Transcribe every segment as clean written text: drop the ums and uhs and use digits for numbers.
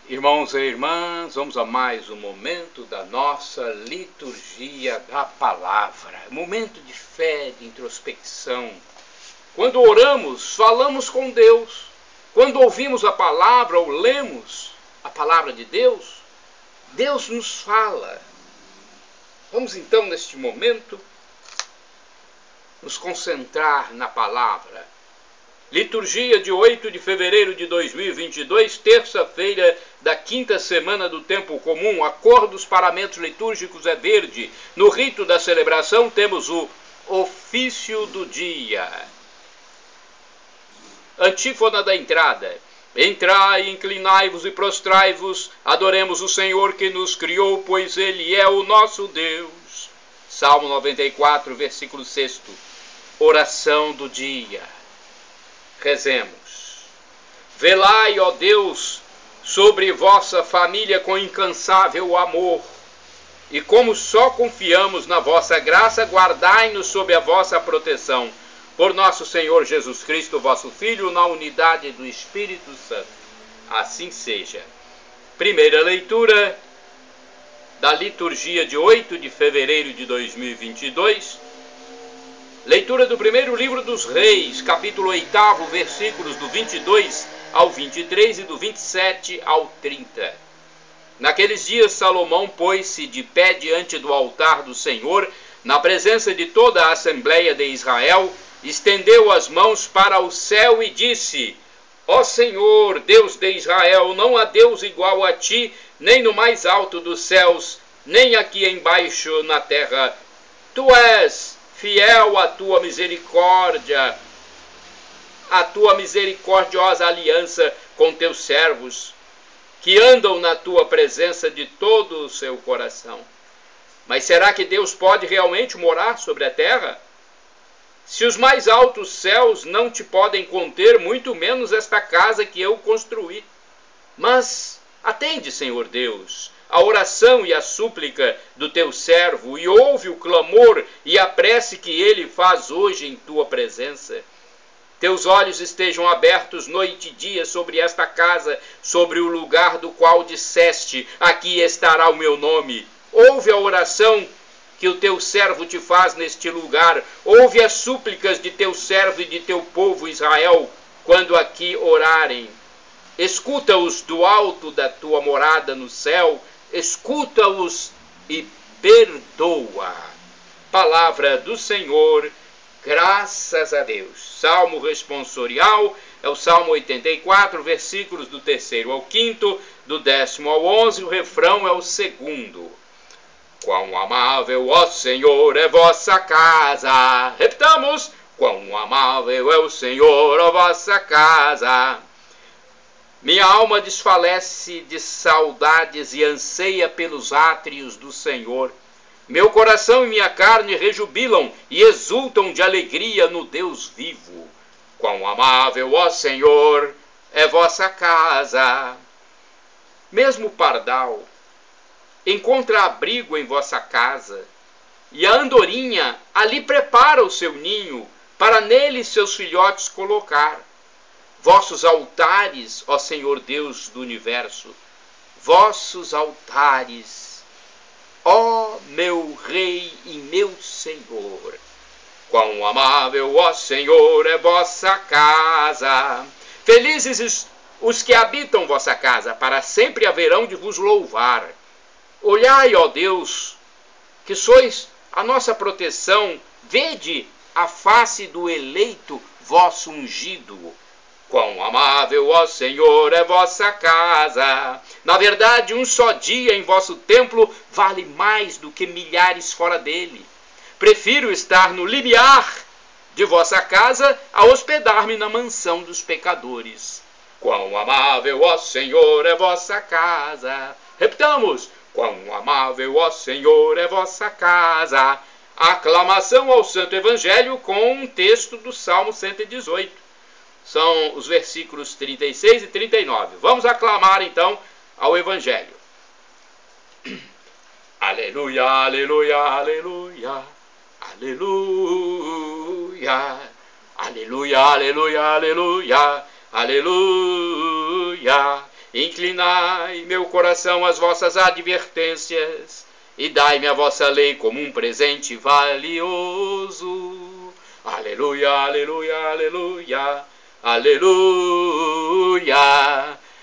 Irmãos e irmãs, vamos a mais um momento da nossa liturgia da palavra. Momento de fé, de introspecção. Quando oramos, falamos com Deus. Quando ouvimos a palavra ou lemos a palavra de Deus, Deus nos fala. Vamos então, neste momento, nos concentrar na palavra. Liturgia de 8 de fevereiro de 2022, terça-feira da quinta semana do tempo comum. A cor dos paramentos litúrgicos é verde. No rito da celebração temos o ofício do dia. Antífona da entrada. Entrai, inclinai-vos e prostrai-vos, adoremos o Senhor que nos criou, pois Ele é o nosso Deus. Salmo 94, versículo 6. Oração do dia. Rezemos. Velai, ó Deus, sobre vossa família com incansável amor, e como só confiamos na vossa graça, guardai-nos sob a vossa proteção. Por nosso Senhor Jesus Cristo, vosso Filho, na unidade do Espírito Santo. Assim seja. Primeira leitura da liturgia de 8 de fevereiro de 2022. Leitura do primeiro livro dos Reis, capítulo 8, versículos do 22 ao 23 e do 27 ao 30. Naqueles dias Salomão pôs-se de pé diante do altar do Senhor, na presença de toda a Assembleia de Israel, estendeu as mãos para o céu e disse: Ó Senhor, Deus de Israel, não há Deus igual a ti, nem no mais alto dos céus, nem aqui embaixo na terra. Tu és fiel à tua misericórdia, à tua misericordiosa aliança com teus servos, que andam na tua presença de todo o seu coração. Mas será que Deus pode realmente morar sobre a terra? Se os mais altos céus não te podem conter, muito menos esta casa que eu construí. Mas atende, Senhor Deus, a oração e a súplica do teu servo, e ouve o clamor e a prece que ele faz hoje em tua presença. Teus olhos estejam abertos noite e dia sobre esta casa, sobre o lugar do qual disseste: aqui estará o meu nome. Ouve a oração que o teu servo te faz neste lugar. Ouve as súplicas de teu servo e de teu povo Israel, quando aqui orarem. Escuta-os do alto da tua morada no céu, escuta-os e perdoa. Palavra do Senhor, graças a Deus. Salmo responsorial é o Salmo 84, versículos do 3º ao 5º, do 10º ao 11, o refrão é o 2º. Quão amável, ó Senhor, é vossa casa. Repitamos: quão amável é o Senhor, ó vossa casa. Minha alma desfalece de saudades e anseia pelos átrios do Senhor. Meu coração e minha carne rejubilam e exultam de alegria no Deus vivo. Quão amável, ó Senhor, é vossa casa. Mesmo o pardal encontra abrigo em vossa casa, e a andorinha ali prepara o seu ninho, para nele seus filhotes colocar. Vossos altares, ó Senhor Deus do universo, vossos altares, ó meu Rei e meu Senhor. Quão amável, ó Senhor, é vossa casa. Felizes os que habitam vossa casa, para sempre haverão de vos louvar. Olhai, ó Deus, que sois a nossa proteção, vede a face do eleito vosso ungido. Quão amável, ó Senhor, é vossa casa. Na verdade, um só dia em vosso templo vale mais do que milhares fora dele. Prefiro estar no limiar de vossa casa a hospedar-me na mansão dos pecadores. Quão amável, ó Senhor, é vossa casa. Repitamos: quão amável, ó Senhor, é vossa casa. Aclamação ao Santo Evangelho com um texto do Salmo 118. São os versículos 36 e 39. Vamos aclamar então ao Evangelho. Aleluia, aleluia, aleluia, aleluia, aleluia, aleluia, aleluia, aleluia. Inclinai meu coração às vossas advertências, e dai-me a vossa lei como um presente valioso. Aleluia, aleluia, aleluia, aleluia,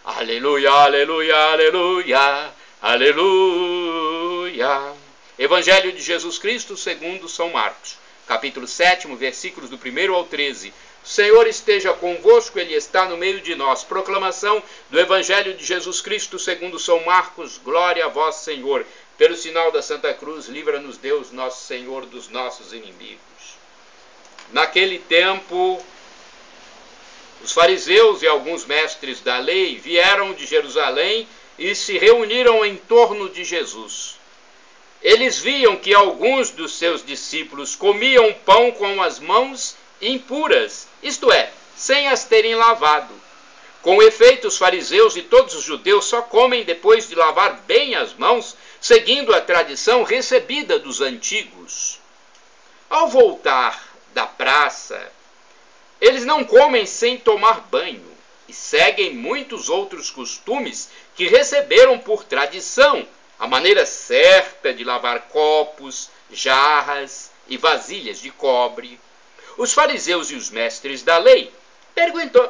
aleluia, aleluia, aleluia, aleluia. Evangelho de Jesus Cristo segundo São Marcos, capítulo 7, versículos do 1 ao 13. O Senhor esteja convosco, Ele está no meio de nós. Proclamação do Evangelho de Jesus Cristo segundo São Marcos. Glória a vós, Senhor. Pelo sinal da Santa Cruz, livra-nos Deus, nosso Senhor, dos nossos inimigos. Naquele tempo, os fariseus e alguns mestres da lei vieram de Jerusalém e se reuniram em torno de Jesus. Eles viam que alguns dos seus discípulos comiam pão com as mãos impuras, isto é, sem as terem lavado. Com efeito, os fariseus e todos os judeus só comem depois de lavar bem as mãos, seguindo a tradição recebida dos antigos. Ao voltar da praça, eles não comem sem tomar banho e seguem muitos outros costumes que receberam por tradição, a maneira certa de lavar copos, jarras e vasilhas de cobre. Os fariseus e os mestres da lei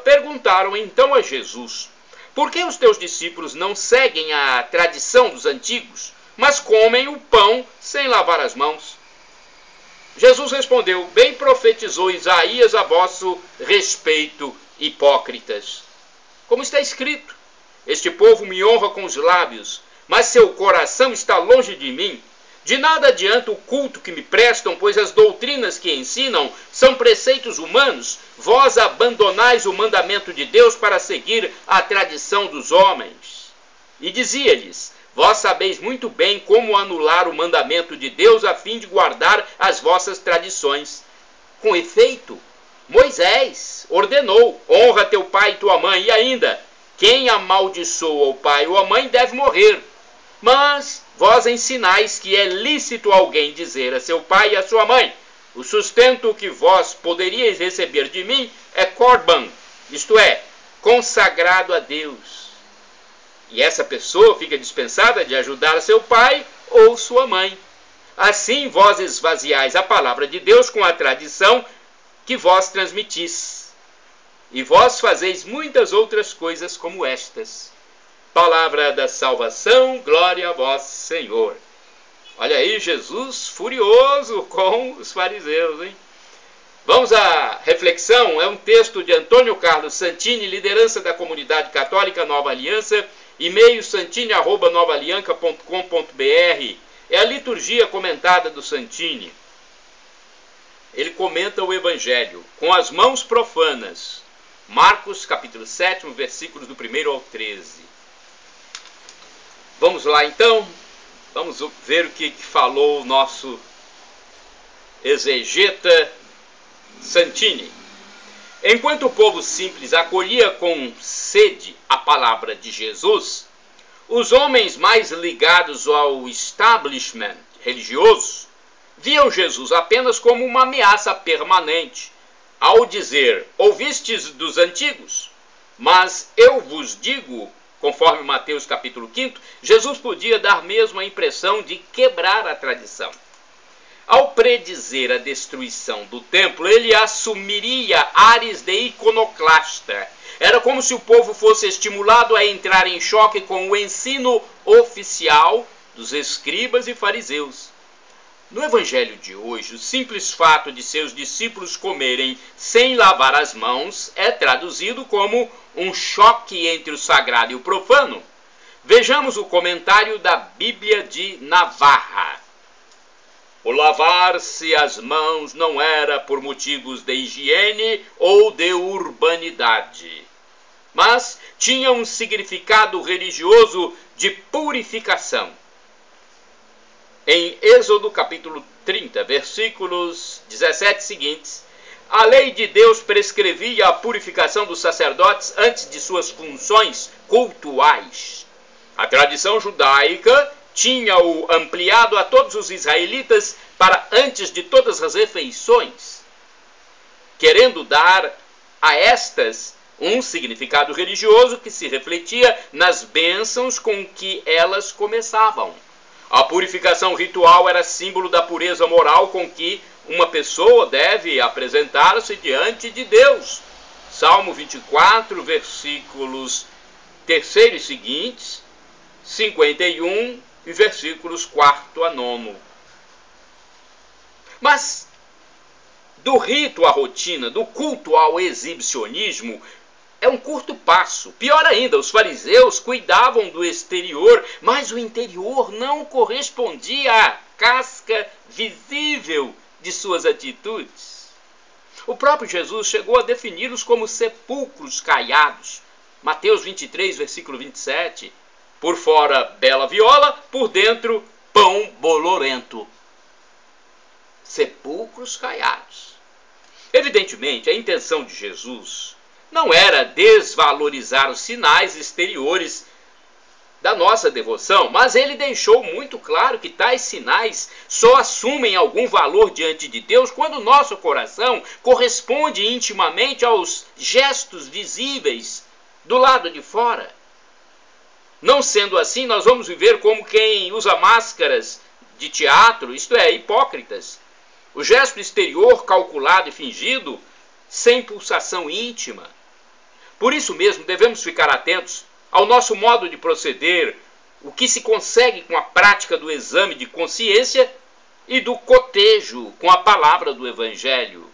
perguntaram então a Jesus: por que os teus discípulos não seguem a tradição dos antigos, mas comem o pão sem lavar as mãos? Jesus respondeu: bem profetizou Isaías a vosso respeito, hipócritas. Como está escrito: este povo me honra com os lábios, mas seu coração está longe de mim. De nada adianta o culto que me prestam, pois as doutrinas que ensinam são preceitos humanos. Vós abandonais o mandamento de Deus para seguir a tradição dos homens. E dizia-lhes: vós sabeis muito bem como anular o mandamento de Deus a fim de guardar as vossas tradições. Com efeito, Moisés ordenou: honra teu pai e tua mãe, e ainda, quem amaldiçoa o pai ou a mãe deve morrer. Mas vós ensinais que é lícito alguém dizer a seu pai e a sua mãe: o sustento que vós poderíeis receber de mim é corban, isto é, consagrado a Deus. E essa pessoa fica dispensada de ajudar seu pai ou sua mãe. Assim vós esvaziais a palavra de Deus com a tradição que vós transmitis. E vós fazeis muitas outras coisas como estas. Palavra da salvação, glória a vós, Senhor. Olha aí, Jesus furioso com os fariseus, hein? Vamos à reflexão. É um texto de Antônio Carlos Santini, liderança da comunidade católica Nova Aliança, e-mail santini@novaalianca.com.br. É a liturgia comentada do Santini. Ele comenta o Evangelho com as mãos profanas. Marcos, capítulo 7, versículos do 1 ao 13. Vamos lá então, vamos ver o que falou o nosso exegeta Santini. Enquanto o povo simples acolhia com sede a palavra de Jesus, os homens mais ligados ao establishment religioso viam Jesus apenas como uma ameaça permanente, ao dizer: ouvistes dos antigos, mas eu vos digo. Conforme Mateus capítulo 5, Jesus podia dar mesmo a impressão de quebrar a tradição. Ao predizer a destruição do templo, ele assumiria ares de iconoclasta. Era como se o povo fosse estimulado a entrar em choque com o ensino oficial dos escribas e fariseus. No Evangelho de hoje, o simples fato de seus discípulos comerem sem lavar as mãos é traduzido como um choque entre o sagrado e o profano. Vejamos o comentário da Bíblia de Navarra. O lavar-se as mãos não era por motivos de higiene ou de urbanidade, mas tinha um significado religioso de purificação. Em Êxodo capítulo 30, versículos 17 seguintes, a lei de Deus prescrevia a purificação dos sacerdotes antes de suas funções cultuais. A tradição judaica tinha-o ampliado a todos os israelitas para antes de todas as refeições, querendo dar a estas um significado religioso que se refletia nas bênçãos com que elas começavam. A purificação ritual era símbolo da pureza moral com que uma pessoa deve apresentar-se diante de Deus. Salmo 24, versículos 3º e seguintes, 51 e versículos 4 a 9. Mas do rito à rotina, do culto ao exibicionismo, é um curto passo. Pior ainda, os fariseus cuidavam do exterior, mas o interior não correspondia à casca visível de suas atitudes. O próprio Jesus chegou a defini-los como sepulcros caiados. Mateus 23, versículo 27. Por fora, bela viola, por dentro, pão bolorento. Sepulcros caiados. Evidentemente, a intenção de Jesus não era desvalorizar os sinais exteriores da nossa devoção, mas ele deixou muito claro que tais sinais só assumem algum valor diante de Deus quando o nosso coração corresponde intimamente aos gestos visíveis do lado de fora. Não sendo assim, nós vamos viver como quem usa máscaras de teatro, isto é, hipócritas. O gesto exterior calculado e fingido, sem pulsação íntima. Por isso mesmo, devemos ficar atentos ao nosso modo de proceder, o que se consegue com a prática do exame de consciência e do cotejo com a palavra do Evangelho.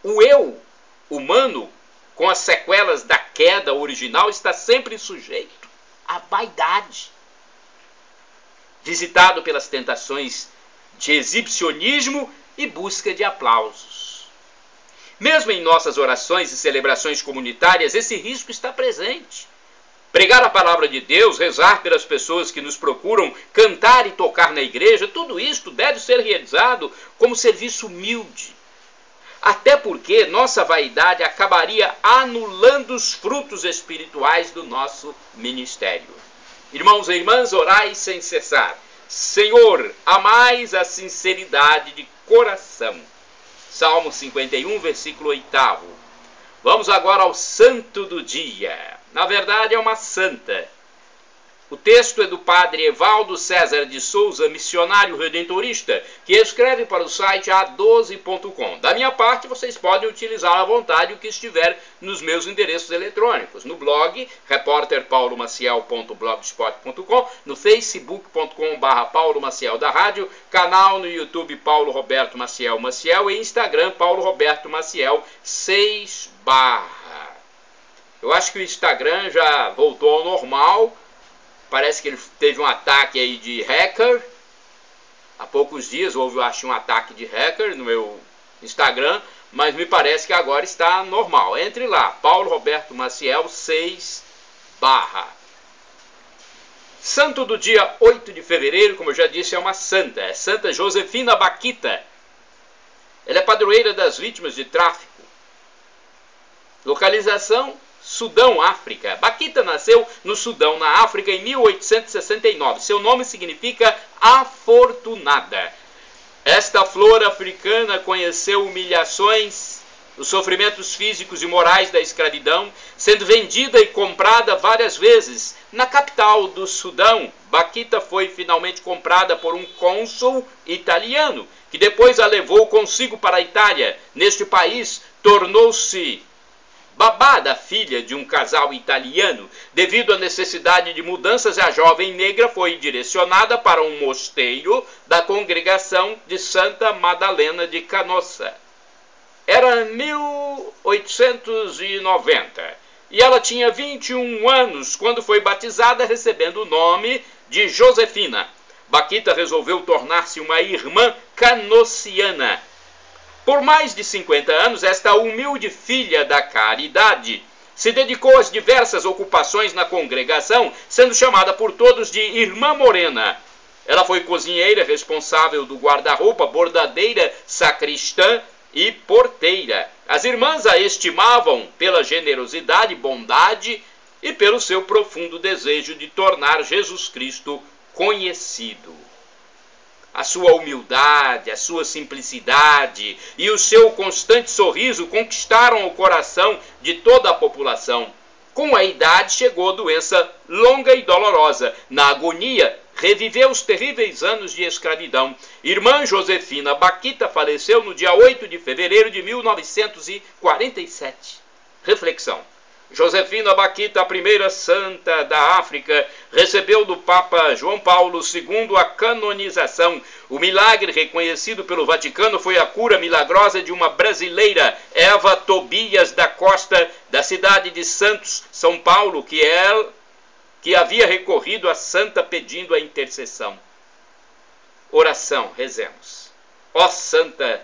O eu humano, com as sequelas da queda original, está sempre sujeito à vaidade, visitado pelas tentações de exibicionismo e busca de aplausos. Mesmo em nossas orações e celebrações comunitárias, esse risco está presente. Pregar a palavra de Deus, rezar pelas pessoas que nos procuram, cantar e tocar na igreja, tudo isto deve ser realizado como serviço humilde. Até porque nossa vaidade acabaria anulando os frutos espirituais do nosso ministério. Irmãos e irmãs, orai sem cessar. Senhor, amais a sinceridade de coração. Salmo 51, versículo 8. Vamos agora ao santo do dia. Na verdade, é uma santa. O texto é do padre Evaldo César de Souza, missionário redentorista, que escreve para o site a12.com. Da minha parte, vocês podem utilizar à vontade o que estiver nos meus endereços eletrônicos. No blog, repórterpaulomaciel.blogspot.com, no facebook.com/Paulo Maciel da Rádio, canal no YouTube Paulo Roberto Maciel Maciel e Instagram Paulo Roberto Maciel 6/. Eu acho que o Instagram já voltou ao normal. Parece que ele teve um ataque aí de hacker. Há poucos dias houve, eu acho, um ataque de hacker no meu Instagram, mas me parece que agora está normal. Entre lá, Paulo Roberto Maciel 6/. Santo do dia 8 de fevereiro, como eu já disse, é uma santa. É Santa Josefina Baquita. Ela é padroeira das vítimas de tráfico. Localização: Sudão, África. Baquita nasceu no Sudão, na África, em 1869. Seu nome significa afortunada. Esta flor africana conheceu humilhações, os sofrimentos físicos e morais da escravidão, sendo vendida e comprada várias vezes. Na capital do Sudão, Baquita foi finalmente comprada por um cônsul italiano, que depois a levou consigo para a Itália. Neste país, tornou-se babá da filha de um casal italiano. Devido à necessidade de mudanças, a jovem negra foi direcionada para um mosteiro da congregação de Santa Madalena de Canossa. Era 1890 e ela tinha 21 anos quando foi batizada, recebendo o nome de Josefina. Baquita resolveu tornar-se uma irmã canossiana. Por mais de 50 anos, esta humilde filha da caridade se dedicou às diversas ocupações na congregação, sendo chamada por todos de Irmã Morena. Ela foi cozinheira, responsável do guarda-roupa, bordadeira, sacristã e porteira. As irmãs a estimavam pela generosidade, bondade e pelo seu profundo desejo de tornar Jesus Cristo conhecido. A sua humildade, a sua simplicidade e o seu constante sorriso conquistaram o coração de toda a população. Com a idade chegou a doença longa e dolorosa. Na agonia, reviveu os terríveis anos de escravidão. Irmã Josefina Bakhita faleceu no dia 8 de fevereiro de 1947. Reflexão. Josefina Bakhita, a primeira santa da África, recebeu do Papa João Paulo II a canonização. O milagre reconhecido pelo Vaticano foi a cura milagrosa de uma brasileira, Eva Tobias da Costa, da cidade de Santos, São Paulo, que havia recorrido à santa pedindo a intercessão. Oração, rezemos. Ó Santa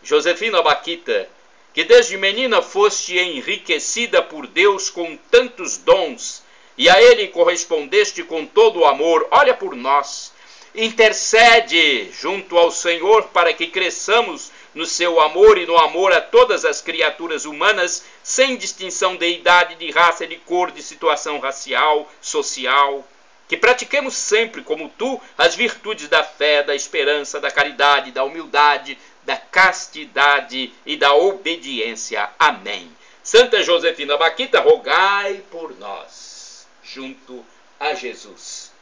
Josefina Bakhita, que desde menina foste enriquecida por Deus com tantos dons, e a Ele correspondeste com todo o amor, olha por nós, intercede junto ao Senhor para que cresçamos no seu amor e no amor a todas as criaturas humanas, sem distinção de idade, de raça, de cor, de situação racial, social. Que pratiquemos sempre, como tu, as virtudes da fé, da esperança, da caridade, da humildade, da castidade e da obediência. Amém. Santa Josefina Bakhita, rogai por nós, junto a Jesus.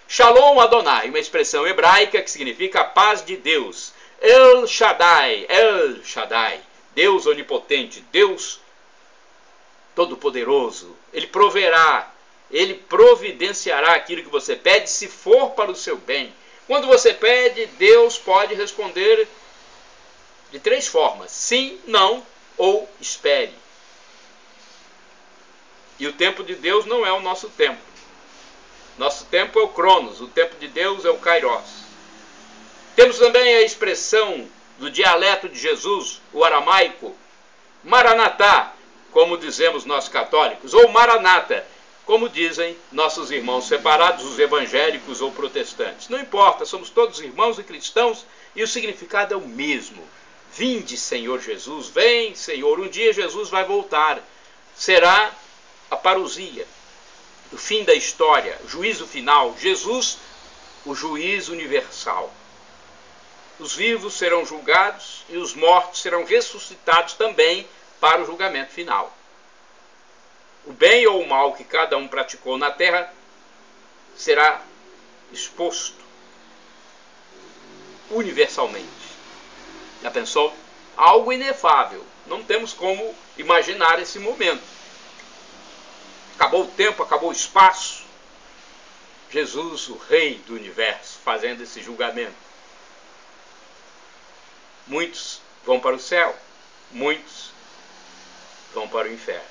Shalom Adonai, uma expressão hebraica que significa a paz de Deus. El Shaddai, Deus onipotente, Deus todo-poderoso. Ele proverá, Ele providenciará aquilo que você pede, se for para o seu bem. Quando você pede, Deus pode responder de 3 formas: sim, não ou espere. E o tempo de Deus não é o nosso tempo. Nosso tempo é o Cronos, o tempo de Deus é o Kairos. Temos também a expressão do dialeto de Jesus, o aramaico, Maranatá, como dizemos nós católicos, ou Maranata, como dizem nossos irmãos separados, os evangélicos ou protestantes. Não importa, somos todos irmãos e cristãos e o significado é o mesmo. Vinde, Senhor Jesus, vem, Senhor. Um dia Jesus vai voltar. Será a parousia, o fim da história, o juízo final. Jesus, o juiz universal. Os vivos serão julgados e os mortos serão ressuscitados também para o julgamento final. O bem ou o mal que cada um praticou na terra será exposto universalmente. Já pensou? Algo inefável. Não temos como imaginar esse momento. Acabou o tempo, acabou o espaço. Jesus, o Rei do Universo, fazendo esse julgamento. Muitos vão para o céu, muitos vão para o inferno.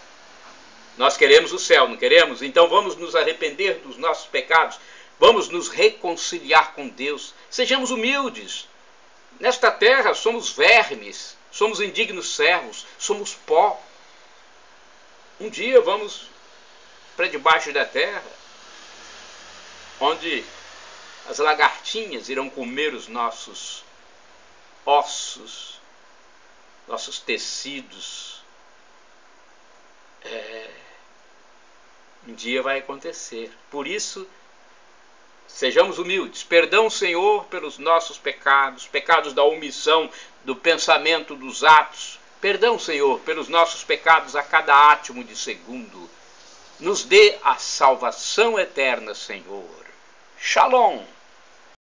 Nós queremos o céu, não queremos? Então vamos nos arrepender dos nossos pecados, vamos nos reconciliar com Deus. Sejamos humildes. Nesta terra somos vermes, somos indignos servos, somos pó. Um dia vamos para debaixo da terra, onde as lagartinhas irão comer os nossos ossos, nossos tecidos. Um dia vai acontecer. Por isso, sejamos humildes. Perdão, Senhor, pelos nossos pecados, pecados da omissão, do pensamento, dos atos. Perdão, Senhor, pelos nossos pecados a cada átimo de segundo. Nos dê a salvação eterna, Senhor. Shalom.